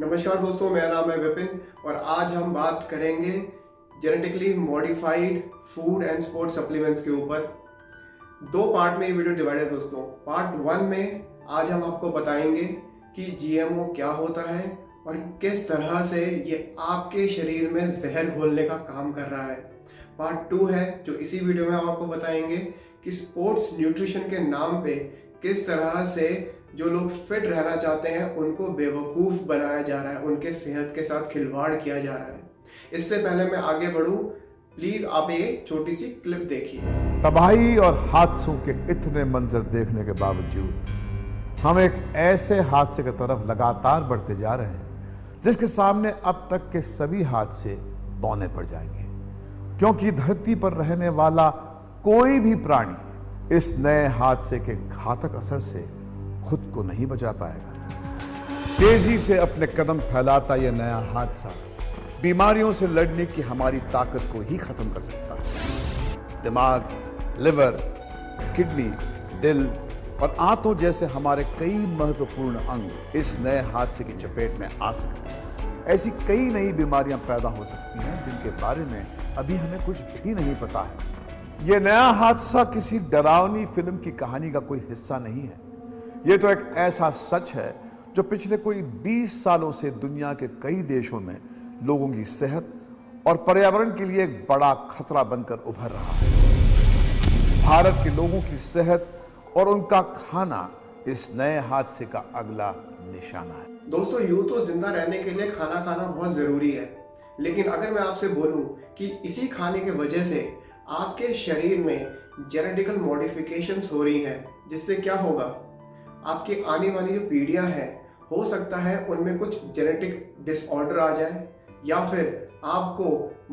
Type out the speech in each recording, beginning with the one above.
नमस्कार दोस्तों, मेरा नाम है विपिन और आज हम बात करेंगे genetically modified food and sport supplements के ऊपर। दो पार्ट में ये वीडियो डिवाइड है दोस्तों। पार्ट 1 में आज हम आपको बताएंगे कि जीएमओ क्या होता है और किस तरह से ये आपके शरीर में जहर घोलने का काम कर रहा है। पार्ट 2 है जो इसी वीडियो में हम आपको बताएंगे कि स्पोर्ट्स न्यूट्रिशन के नाम पे किस तरह से जो लोग फिट रहना चाहते हैं उनको बेवकूफ़ बनाया जा रहा है, उनके सेहत के साथ खिलवाड़ किया जा रहा है। इससे पहले मैं आगे बढ़ूं, प्लीज आप ये छोटी सी क्लिप देखिए। तबाही और हादसों के इतने मंजर देखने के बावजूद हम एक ऐसे हादसे की तरफ लगातार बढ़ते जा रहे हैं जिसके सामने अब तक के सभी हादसे बौने पड़ जाएंगे, क्योंकि धरती पर रहने वाला कोई भी प्राणी इस नए हादसे के घातक असर से खुद को नहीं बचा पाएगा। तेजी से अपने कदम फैलाता यह नया हादसा बीमारियों से लड़ने की हमारी ताकत को ही खत्म कर सकता है। दिमाग, लिवर, किडनी, दिल और आंतों जैसे हमारे कई महत्वपूर्ण अंग इस नए हादसे की चपेट में आ सकते हैं। ऐसी कई नई बीमारियां पैदा हो सकती हैं जिनके बारे में अभी हमें कुछ भी नहीं पता है। यह नया हादसा किसी डरावनी फिल्म की कहानी का कोई हिस्सा नहीं है। यह तो एक ऐसा सच है जो पिछले कोई 20 सालों से दुनिया के कई देशों में लोगों की सेहत और पर्यावरण के लिए एक बड़ा खतरा बनकर उभर रहा है। भारत के लोगों की सेहत और उनका खाना इस नए हादसे का अगला निशाना है। दोस्तों, यूं तो जिंदा रहने के लिए खाना खाना बहुत जरूरी है, लेकिन अगर मैं आपसे बोलूं कि इसी खाने के वजह से आपके शरीर में जेनेटिकल मॉडिफिकेशंस हो रही हैं, जिससे क्या होगा, आपकी आने वाली जो पीढ़ियां हैं हो सकता है उनमें कुछ जेनेटिक डिसऑर्डर आ जाए या फिर आपको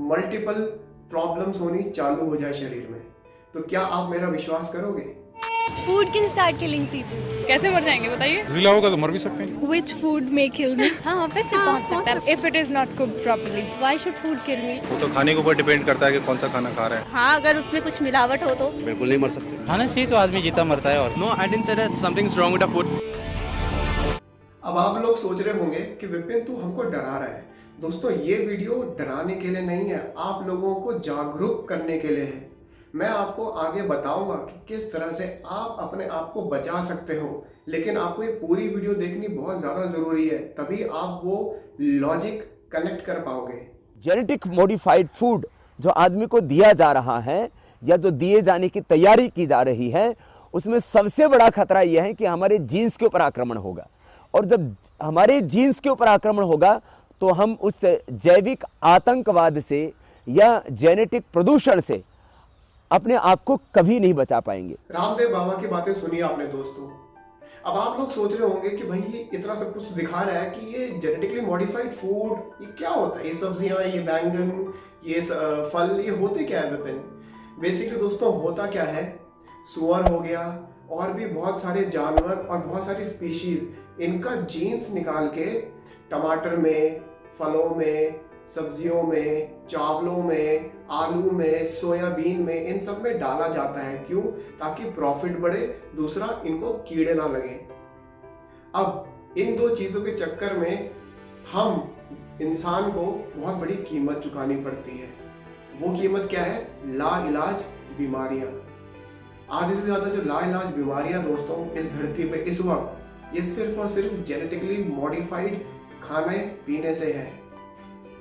मल्टीपल प्रॉब्लम्स होनी चालू हो जाए शरीर में। तो क्या आप मेरा विश्वास करोगे? Food can start killing people. कैसे मर जाएंगे बताइए? ढीला होगा तो मर भी सकते हैं। Which food may kill me? हाँ, ऑब्वियसली पहुंच सकता है if it is not cooked properly. Why should food kill me? तो खाने के ऊपर डिपेंड करता है कि कौन सा खाना खा रहे हैं। हाँ, अगर उसमें कुछ मिलावट हो तो बिल्कुल नहीं मर सकते। खाना चाहिए तो आदमी जीता मरता है। और No, I didn't say that something's wrong with the food. अब आप लोग सोच रहे होंगे कि विपिन तू हमको डरा रहा है। दोस्तों, ये वीडियो डराने के लिए नहीं है, आप लोगों को जागरूक करने के लिए है। मैं आपको आगे बताऊंगा कि किस तरह से आप अपने आप को बचा सकते हो, लेकिन आपको ये पूरी वीडियो देखनी बहुत ज़्यादा ज़रूरी है, तभी आप वो लॉजिक कनेक्ट कर पाओगे। जेनेटिक मॉडिफाइड फूड जो आदमी को दिया जा रहा है या जो दिए जाने की तैयारी की जा रही है, उसमें सबसे बड़ा खतरा यह है कि हमारे जीन्स के ऊपर आक्रमण होगा, और जब हमारे जीन्स के ऊपर आक्रमण होगा तो हम उस जैविक आतंकवाद से या जेनेटिक प्रदूषण से अपने आप को कभी नहीं बचा पाएंगे। रामदेव बाबा की बातें सुनी आपने दोस्तों। अब आप लोग सोच रहे होंगे कि भाई ये इतना सब कुछ दिखा रहा है कि ये जेनेटिकली मॉडिफाइड फूड ये क्या होता है, ये सब्जियां, ये बैंगन, ये फल, ये होते क्या है विपिन? बेसिकली दोस्तों होता क्या है, सुअर हो गया और भी बहुत सारे जानवर और बहुत सारी स्पीशीज, इनका जीन्स निकाल के टमाटर में, फलों में, सब्जियों में, चावलों में, आलू में, सोयाबीन में, इन सब में डाला जाता है। क्यों? ताकि प्रॉफिट बढ़े, दूसरा इनको कीड़े ना लगे। अब इन दो चीजों के चक्कर में हम इंसान को बहुत बड़ी कीमत चुकानी पड़ती है। वो कीमत क्या है? लाइलाज बीमारियां। आधे से ज्यादा जो लाइलाज बीमारियां दोस्तों इस धरती पे इस वक्त, ये सिर्फ और सिर्फ जेनेटिकली मॉडिफाइड खाने पीने से है।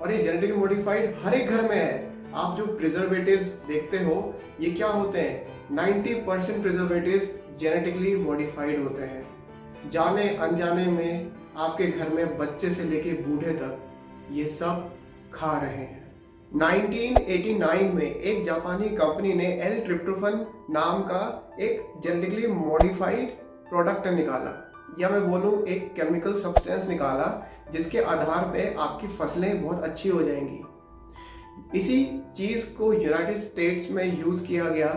और ये जेनेटिकली मॉडिफाइड हर एक घर में है। आप जो प्रिजर्वेटिव्स देखते हो, ये क्या होते हैं? 90% प्रिजर्वेटिव्स जेनेटिकली मॉडिफाइड होते हैं। जाने अनजाने में आपके घर में बच्चे से लेके बूढ़े तक ये सब खा रहे हैं। 1989 में एक जापानी कंपनी ने एल ट्रिप्टोफन नाम का एक जेनेटिकली मॉडिफाइड प्रोडक्ट निकाला, या मैं बोलूं एक केमिकल सब्सटेंस निकाला, जिसके आधार पे आपकी फसलें बहुत अच्छी हो जाएंगी। इसी चीज को यूनाइटेड स्टेट्स में यूज किया गया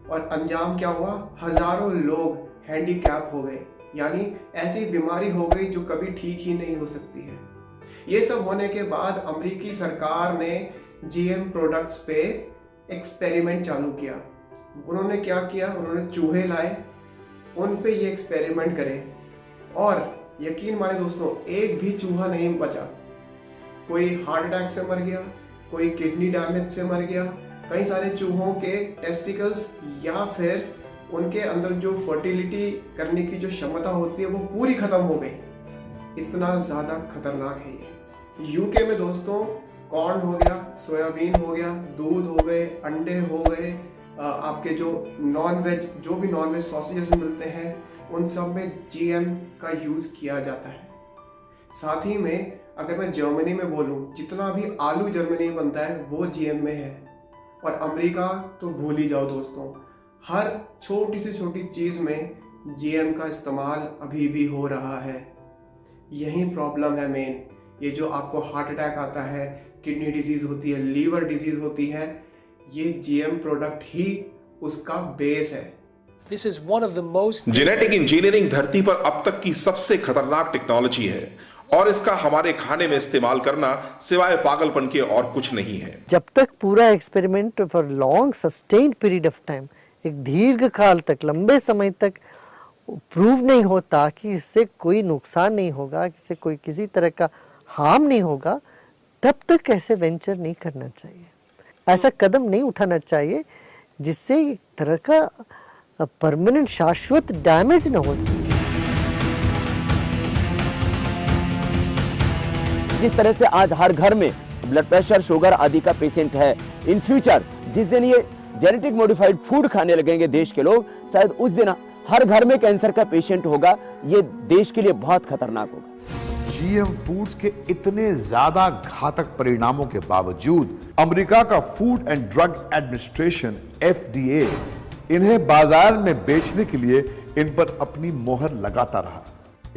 और अंजाम क्या हुआ? हजारों लोग हैंडीकैप हो गए, यानी ऐसी बीमारी हो गई जो कभी ठीक ही नहीं हो सकती है। ये सब होने के बाद अमेरिकी सरकार ने जीएम प्रोडक्ट्स पे एक्सपेरिमेंट चालू किया। उन्होंने क्या किया? उन्होंने चूहे लाए, उन पे ये एक्सपेरिमेंट करे और यकीन माने दोस्तों, एक भी चूहा नहीं बचा। कोई हार्ट अटैक से मर गया, कोई किडनी डैमेज से मर गया, कई सारे चूहों के टेस्टिकल्स या फिर उनके अंदर जो फर्टिलिटी करने की जो क्षमता होती है वो पूरी खत्म हो गई। इतना ज्यादा खतरनाक है ये। यूके में दोस्तों कॉर्न हो गया, सोयाबीन हो गया, दूध हो गए, अंडे हो गए, आपके जो नॉन वेज सॉसेजेस मिलते हैं उन सब में जीएम का यूज किया जाता है। साथ ही में अगर मैं जर्मनी में बोलूं, जितना भी आलू जर्मनी में बनता है वो जीएम में है। और अमेरिका तो भूल ही जाओ दोस्तों, हर छोटी से छोटी चीज में जीएम का इस्तेमाल अभी भी हो रहा है। यही प्रॉब्लम है मेन। ये जो आपको हार्ट अटैक आता है, किडनी डिजीज होती है, लीवर डिजीज होती है, ये जीएम प्रोडक्ट ही उसका बेस है। This is one of the most genetic engineering धरती पर अब तक की सबसे खतरनाक टेक्नोलॉजी है और इसका हमारे खाने में इस्तेमाल करना सिवाय पागलपन के और कुछ नहीं है। जब तक पूरा experiment for long sustained period of time, एक दीर्घ काल तक, लंबे समय तक प्रूव नहीं होता कि इससे कोई नुकसान नहीं होगा, इससे कोई किसी तरह का हार्म नहीं होगा, तब तक ऐसे वेंचर नहीं करना चाहिए, ऐसा कदम नहीं उठाना चाहिए जिससे एक तरह का परमानेंट शाश्वत डैमेज न हो। जिस तरह से आज हर घर में ब्लड प्रेशर, शुगर आदि का पेशेंट है, इन फ्यूचर जिस दिन ये जेनेटिक मॉडिफाइड फूड खाने लगेंगे देश के लोग, शायद उस दिन हर घर में कैंसर का पेशेंट होगा। ये देश के लिए बहुत खतरनाक होगा। जीएम फूड्स के इतने ज्यादा घातक परिणामों के बावजूद अमेरिका का food and drug administration FDA इन्हें बाजार में बेचने के लिए इन पर अपनी मोहर लगाता रहा।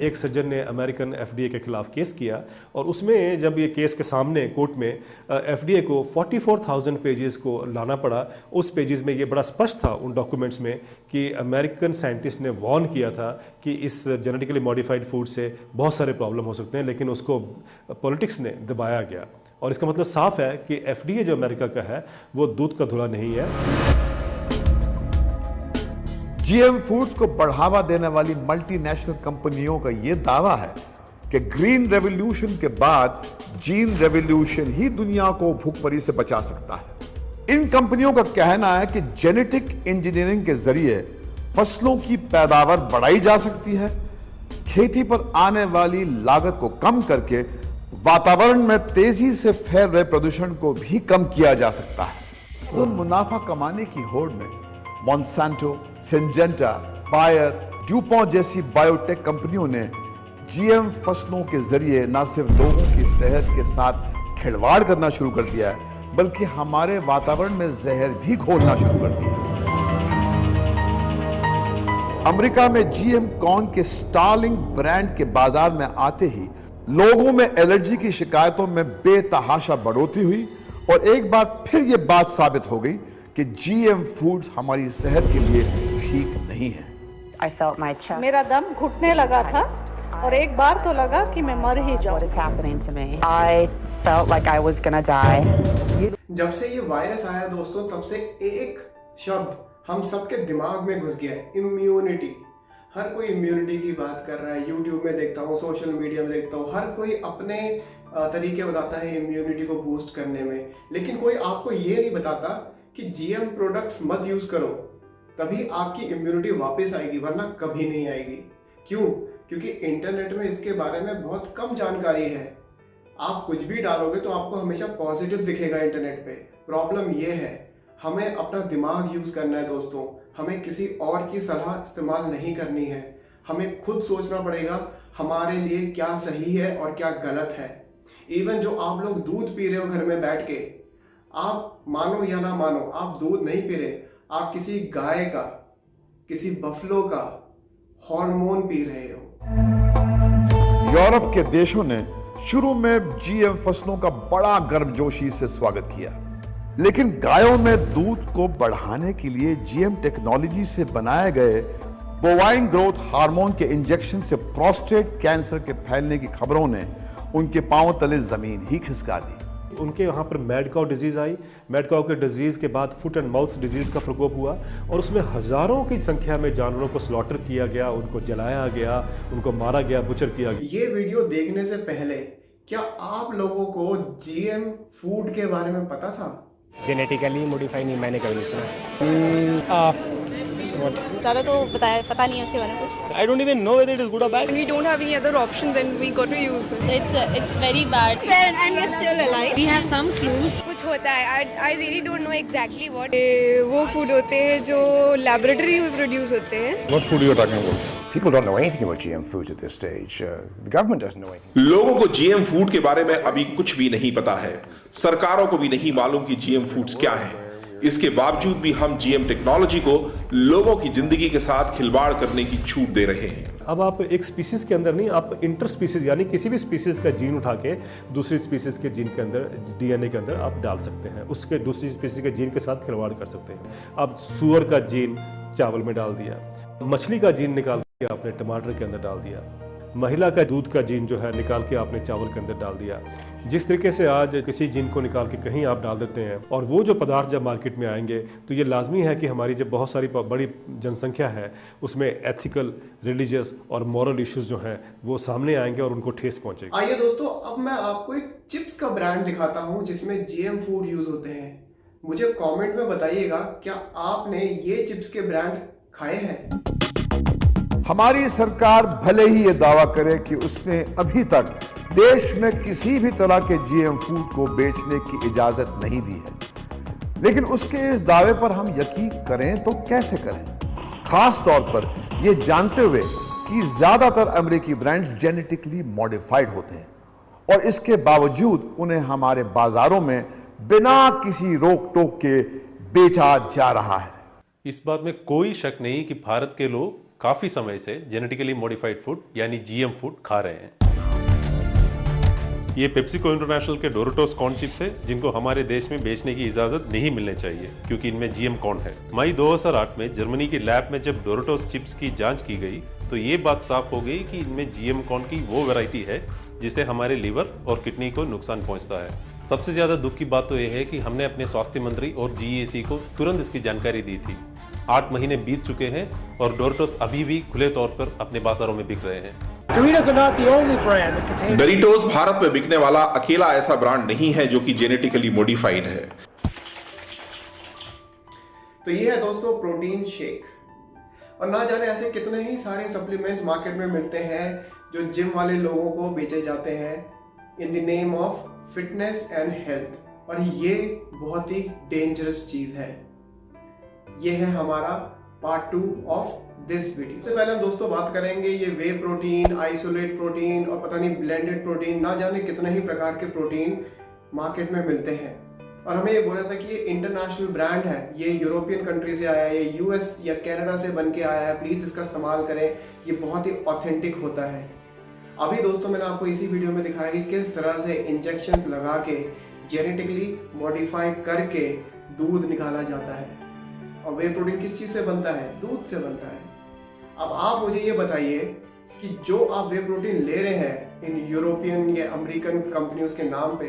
एक सज्जन ने अमेरिकन FDA के खिलाफ केस किया और उसमें जब ये केस के सामने कोर्ट में FDA को 44,000 पेजेस को लाना पड़ा। उस पेजेस में ये बड़ा स्पष्ट था उन डॉक्यूमेंट्स में कि अमेरिकन साइंटिस्ट ने वार्न किया था कि इस जेनेटिकली मॉडिफाइड फूड से बहुत सारे प्रॉब्लम हो सकते हैं, लेकिन उसको पॉलिटिक्स ने दबाया गया। और इसका मतलब साफ है कि FDA जो अमेरिका का है वो दूध का धुला नहीं है। जीएम फूड्स को बढ़ावा देने वाली मल्टीनेशनल कंपनियों का यह दावा है कि ग्रीन रेवोल्यूशन के बाद जीन रेवोल्यूशन ही दुनिया को भूखमरी से बचा सकता है। इन कंपनियों का कहना है कि जेनेटिक इंजीनियरिंग के जरिए फसलों की पैदावार बढ़ाई जा सकती है, खेती पर आने वाली लागत को कम करके वातावरण में तेजी से फैल रहे प्रदूषण को भी कम किया जा सकता है। तो मुनाफा कमाने की होड़ में मॉन्सांटो, सिंजेंटा, बायर, ड्यूपॉन्ट जैसी बायोटेक कंपनियों ने जीएम फसलों के जरिए न सिर्फ लोगों की सेहत के साथ खिलवाड़ करना शुरू कर दिया है, बल्कि हमारे वातावरण में जहर भी घोलना शुरू कर दिया है। अमेरिका में जीएम कॉर्न के स्टार्लिंग ब्रांड के बाजार में आते ही लोगों में एलर्जी की शिकायतों में बेतहाशा बढ़ोतरी हुई और एक बार फिर यह बात साबित हो गई कि जीएम फूड्स हमारी सेहत के लिए ठीक नहीं है। मेरा दम घुटने लगा था और एक बार तो लगा कि मैं मर ही जाऊं। जब से ये वायरस आया दोस्तों, तब से एक शब्द हम सबके दिमाग में घुस गया है, इम्यूनिटी। हर कोई इम्यूनिटी की बात कर रहा है, यूट्यूब में देखता हूँ, सोशल मीडिया में देखता हूँ, हर कोई अपने तरीके बताता है इम्यूनिटी को बूस्ट करने में। लेकिन कोई आपको ये नहीं बताता कि जीएम प्रोडक्ट्स मत यूज करो, तभी आपकी इम्यूनिटी वापस आएगी, वरना कभी नहीं आएगी। क्यों? क्योंकि इंटरनेट में इसके बारे में बहुत कम जानकारी है। आप कुछ भी डालोगे तो आपको हमेशा पॉजिटिव दिखेगा इंटरनेट पे। प्रॉब्लम ये है, हमें अपना दिमाग यूज करना है दोस्तों, हमें किसी और की सलाह इस्तेमाल नहीं करनी है। हमें खुद सोचना पड़ेगा हमारे लिए क्या सही है और क्या गलत है। इवन जो आप लोग दूध पी रहे हो घर में बैठ के, आप मानो या ना मानो, आप दूध नहीं पी रहे, आप किसी गाय का, किसी बफलो का हार्मोन पी रहे हो। यूरोप के देशों ने शुरू में जीएम फसलों का बड़ा गर्मजोशी से स्वागत किया, लेकिन गायों में दूध को बढ़ाने के लिए जीएम टेक्नोलॉजी से बनाए गए बोवाइन ग्रोथ हार्मोन के इंजेक्शन से प्रोस्टेट कैंसर के फैलने की खबरों ने उनके पांव तले जमीन ही खिसका दी। उनके यहाँ पर मैड काउ डिजीज़ आई। मैड काउ के डिजीज़ के बाद फुट एंड माउथ डिजीज़ का प्रकोप हुआ और उसमें हज़ारों की संख्या में जानवरों को स्लॉटर किया गया, उनको जलाया गया, उनको मारा गया, बुचर किया गया। ये वीडियो देखने से पहले क्या आप लोगों को जीएम फूड के बारे में पता था? जेनेटिकली मॉडिफाई नहीं, मैंने कभी सुना। ज़्यादा तो पता नहीं है उसके बारे में कुछ। I don't even know whether it is good or bad. We don't have any other option, then we got to use it. It's very bad. And we're still alive. We have some clues. कुछ होता है. I really don't know exactly what. वो food होते हैं जो laboratory में produce होते हैं. What food you are talking about? People don't know anything about GM foods at this stage. The government doesn't know anything. लोगों को जीएम फूड के बारे में अभी कुछ भी नहीं पता है। सरकारों को भी नहीं मालूम कि जीएम फूड्स क्या है। इसके बावजूद भी हम जीएम टेक्नोलॉजी को लोगों की जिंदगी के साथ खिलवाड़ करने की छूट दे रहे हैं। अब आप एक स्पीसीज के अंदर नहीं, आप इंटर स्पीसीज यानी किसी भी स्पीसीज का जीन उठा के दूसरी स्पीसीज के जीन के अंदर, डीएनए के अंदर आप डाल सकते हैं, उसके दूसरी स्पीसीज के जीन के साथ खिलवाड़ कर सकते हैं। आप सुअर का जीन चावल में डाल दिया, मछली का जीन निकाल के आपने टमाटर के अंदर डाल दिया, महिला का दूध का जीन जो है निकाल के आपने चावल के अंदर डाल दिया। जिस तरीके से आज किसी जीन को निकाल के कहीं आप डाल देते हैं और वो जो पदार्थ जब मार्केट में आएंगे तो ये लाजमी है कि हमारी जब बहुत सारी बड़ी जनसंख्या है उसमें एथिकल, रिलीजियस और मॉरल इश्यूज जो हैं वो सामने आएंगे और उनको ठेस पहुंचेगी। आइए दोस्तों, अब मैं आपको एक चिप्स का ब्रांड दिखाता हूं जिसमें जीएम फूड यूज होते हैं। मुझे कमेंट में बताइएगा, क्या आपने ये चिप्स के ब्रांड खाए हैं? हमारी सरकार भले ही ये दावा करे कि उसने अभी तक देश में किसी भी तरह के जीएम फूड को बेचने की इजाजत नहीं दी है, लेकिन उसके इस दावे पर हम यकीन करें तो कैसे करें, खास तौर पर यह जानते हुए कि ज्यादातर अमेरिकी ब्रांड्स जेनेटिकली मॉडिफाइड होते हैं और इसके बावजूद उन्हें हमारे बाजारों में बिना किसी रोक टोक के बेचा जा रहा है। इस बात में कोई शक नहीं कि भारत के लोग काफी समय से जेनेटिकली मॉडिफाइड फूड यानी जीएम फूड खा रहे हैं। ये पेप्सिको इंटरनेशनल के डोरिटोस कॉर्न चिप्स है जिनको हमारे देश में बेचने की इजाजत नहीं मिलनी चाहिए क्योंकि इनमें जीएम कॉर्न है। मई 2008 में जर्मनी की लैब में जब डोरिटोस चिप्स की जांच की गई तो ये बात साफ हो गई कि इनमें जीएम कॉर्न की वो वैरायटी है जिससे हमारे लीवर और किडनी को नुकसान पहुंचता है। सबसे ज्यादा दुख की बात तो यह है कि हमने अपने स्वास्थ्य मंत्री और जीईसी को तुरंत इसकी जानकारी दी थी। 8 महीने बीत चुके हैं और डोरिटोस अभी भी खुले तौर पर अपने बाजारों में बिक रहे हैं। डोरिटोस भारत में बिकने वाला अकेला ऐसा ब्रांड नहीं है जो कि जेनेटिकली मॉडिफाइड है। तो ये है दोस्तों प्रोटीन शेक, और ना जाने ऐसे कितने ही सारे सप्लीमेंट्स मार्केट में मिलते हैं जो जिम वाले लोगों को बेचे जाते हैं in the name of fitness and health, और ये बहुत ही डेंजरस चीज है। ये है हमारा पार्ट 2 ऑफ दिस वीडियो। सबसे पहले हम दोस्तों बात करेंगे ये वे प्रोटीन, आइसोलेट प्रोटीन और पता नहीं ब्लेंडेड प्रोटीन, ना जाने कितने ही प्रकार के प्रोटीन मार्केट में मिलते हैं। और हमें ये बोला था कि ये इंटरनेशनल ब्रांड है, ये यूरोपियन कंट्री से आया है, ये यूएस या कनाडा से बन के आया है, प्लीज इसका इस्तेमाल करें, ये बहुत ही ऑथेंटिक होता है। अभी दोस्तों मैंने आपको इसी वीडियो में दिखाया कि किस तरह से इंजेक्शन लगा के जेनेटिकली मॉडिफाई करके दूध निकाला जाता है। और वे प्रोटीन किस चीज से बनता है? दूध से बनता है। अब आप मुझे ये बताइए कि जो आप वे प्रोटीन ले रहे हैं इन यूरोपियन या अमेरिकन कंपनियों के नाम पे,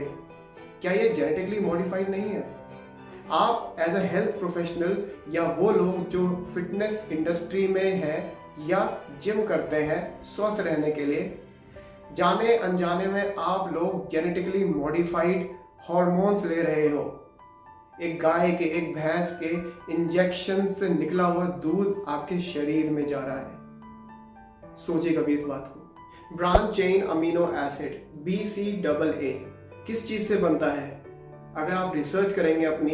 क्या ये जेनेटिकली मॉडिफाइड नहीं है? आप एज अ हेल्थ प्रोफेशनल या वो लोग जो फिटनेस इंडस्ट्री में है या जिम करते हैं स्वस्थ रहने के लिए, जाने अनजाने में आप लोग जेनेटिकली मॉडिफाइड हार्मोन्स ले रहे हो। एक गाय के, एक भैंस के इंजेक्शन से निकला हुआ दूध आपके शरीर में जा रहा है। सोचिए कभी इस बात को। Branch chain amino acid BCAA किस चीज से बनता है? अगर आप रिसर्च करेंगे अपनी,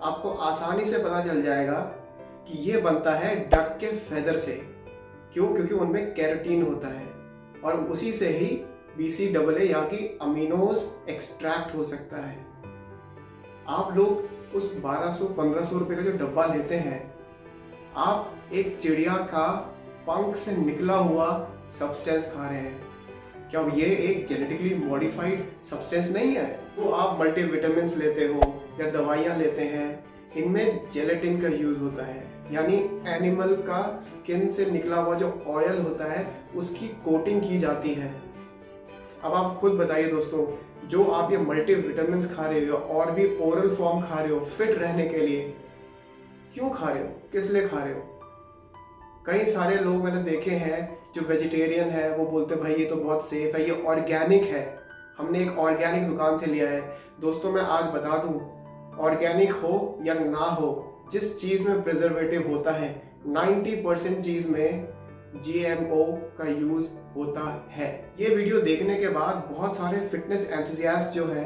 आपको आसानी से पता चल जाएगा कि यह बनता है डक के फेदर से। क्यों? क्योंकि उनमें कैरोटीन होता है और उसी से ही BCAA या कि अमीनोज एक्सट्रैक्ट हो सकता है। आप लोग उस 1200-1500 रुपए का जो डब्बा लेते हैं, आप एक चिड़िया का पंख से निकला हुआ सब्सटेंस खा रहे हैं। क्या ये एक जेनेटिकली मॉडिफाइड सब्सटेंस नहीं है? तो आप मल्टीविटामिन्स लेते हो या दवाइयाँ लेते हैं, इनमें जेलेटिन का यूज होता है, यानी एनिमल का स्किन से निकला हुआ जो ऑयल होता है उसकी कोटिंग की जाती है। अब आप खुद बताइए दोस्तों, जो आप ये मल्टी विटामिन खा रहे हो और भी ओरल फॉर्म खा रहे हो फिट रहने के लिए, क्यों खा रहे हो, किस लिए खा रहे हो? कई सारे लोग मैंने देखे हैं जो वेजिटेरियन है, वो बोलते भाई ये तो बहुत सेफ है, ये ऑर्गेनिक है, हमने एक ऑर्गेनिक दुकान से लिया है। दोस्तों मैं आज बता दूं, ऑर्गेनिक हो या ना हो, जिस चीज़ में प्रिजर्वेटिव होता है 90% चीज़ में GMO का यूज़ होता है। ये वीडियो देखने के बाद बहुत सारे फिटनेस एंथुसियास्ट जो है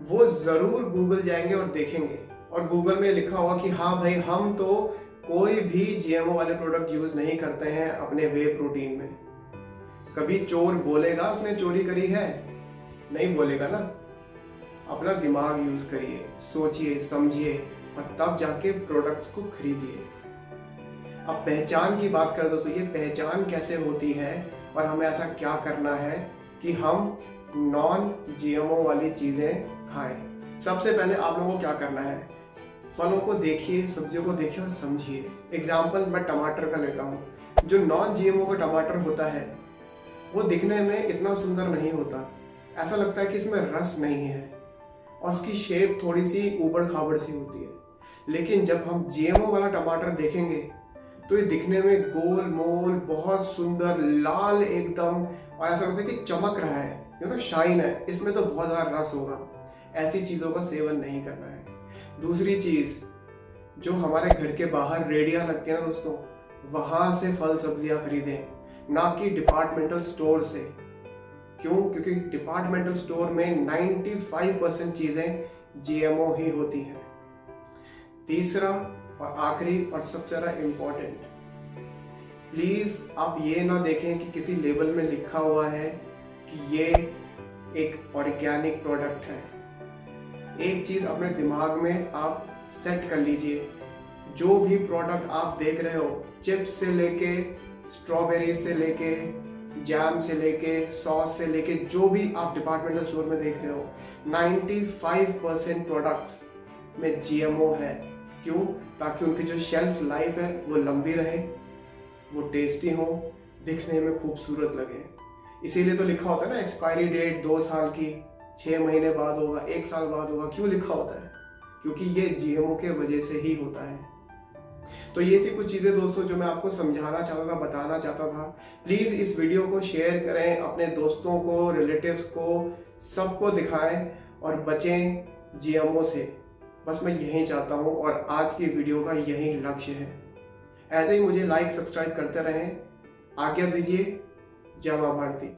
वो ज़रूर गूगल जाएंगे और देखेंगे, और गूगल में लिखा होगा कि हाँ भाई हम तो कोई भी GMO वाले प्रोडक्ट यूज़ नहीं करते हैं अपने वे प्रोटीन में। कभी चोर बोलेगा उसने चोरी करी है? नहीं बोलेगा ना। अपना दिमाग यूज़ करिए, सोचिए समझिए और तब जाके प्रोडक्ट्स को खरीदिए। अब पहचान की बात करें दोस्तों, ये पहचान कैसे होती है और हमें ऐसा क्या करना है कि हम नॉन GMO वाली चीज़ें खाएं। सबसे पहले आप लोगों को क्या करना है, फलों को देखिए, सब्जियों को देखिए और समझिए। एग्जाम्पल मैं टमाटर का लेता हूँ। जो नॉन GMO का टमाटर होता है वो दिखने में इतना सुंदर नहीं होता, ऐसा लगता है कि इसमें रस नहीं है और उसकी शेप थोड़ी सी ऊबड़ खाबड़ सी होती है। लेकिन जब हम GMO वाला टमाटर देखेंगे तो ये दिखने में गोल मोल, बहुत सुंदर, लाल एकदम, और ऐसा लगता है कि चमक रहा है, ये तो शाइन है, इसमें तो बहुत ज़्यादा रस होगा। ऐसी चीज़ों का सेवन नहीं करना है। दूसरी चीज़, जो हमारे घर के बाहर रेडियाँ लगती है ना दोस्तों, वहाँ से फल सब्जियाँ खरीदें, ना कि डिपार्टमेंटल स्टोर से। क्यों? क्योंकि डिपार्टमेंटल स्टोर में 95% चीज़ें GMO ही होती हैं। तीसरा और आखिरी और सबसे ज़्यादा इम्पोर्टेंट, प्लीज़ आप ये ना देखें कि किसी लेबल में लिखा हुआ है कि ये एक ऑर्गेनिक प्रोडक्ट है। एक चीज़ अपने दिमाग में आप सेट कर लीजिए, जो भी प्रोडक्ट आप देख रहे हो, चिप्स से लेके स्ट्रॉबेरीज से लेके जैम से लेके सॉस से लेके, जो भी आप डिपार्टमेंटल स्टोर में देख रहे हो, 95% प्रोडक्ट्स में GMO है। क्यों? ताकि उनकी जो शेल्फ लाइफ है वो लंबी रहे, वो टेस्टी हो, दिखने में खूबसूरत लगे। इसीलिए तो लिखा होता है ना, एक्सपायरी डेट 2 साल की, 6 महीने बाद होगा, 1 साल बाद होगा। क्यों लिखा होता है? क्योंकि ये GMO के वजह से ही होता है। तो ये थी कुछ चीज़ें दोस्तों जो मैं आपको समझाना चाहता था, बताना चाहता था। प्लीज़ इस वीडियो को शेयर करें, अपने दोस्तों को, रिलेटिव्स को, सबको दिखाएं और बचें GMO से। बस मैं यही चाहता हूँ और आज की वीडियो का यही लक्ष्य है। ऐसे ही मुझे लाइक सब्सक्राइब करते रहें। आज्ञा दीजिए। जय मां भारती।